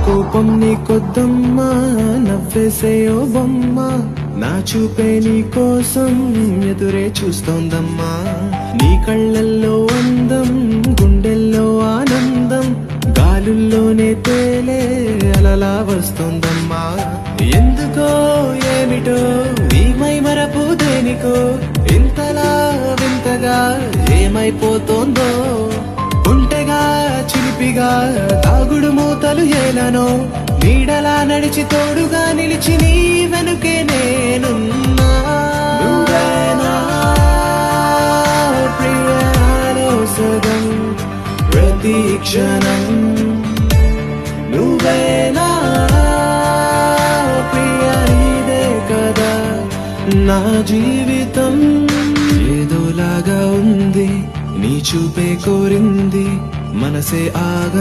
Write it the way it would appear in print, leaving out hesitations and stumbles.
కోపం నీకొద్దమ్మా, నవ్వేసేయో బొమ్మ, నా చూపే నీ కోసం ఎదురే చూస్తోందమ్మా. నీ కళ్ళల్లో అందం, గుండెల్లో ఆనందం, గాలుల్లోనే తేలే అలలా వస్తోందమ్మా. ఎందుకో ఏమిటో ఈ మైమరపు దేనికో ఇంతలా వింతగా ఏమైపోతోందో. ఒంటెగా చిలిపిగా తాగుడు మూతలు ఏలనో, నీడలా నడిచి తోడుగా నిలిచి నీ వెనుకే నేనున్నా. నువ్వేనా ప్రియాలో సగం ప్రతి క్షణం, నువ్వేనా ప్రియా ఇదే కదా నా జీవితం. ఏదోలాగా ఉంది నీ చూపే కోరింది, మనసే ఆగ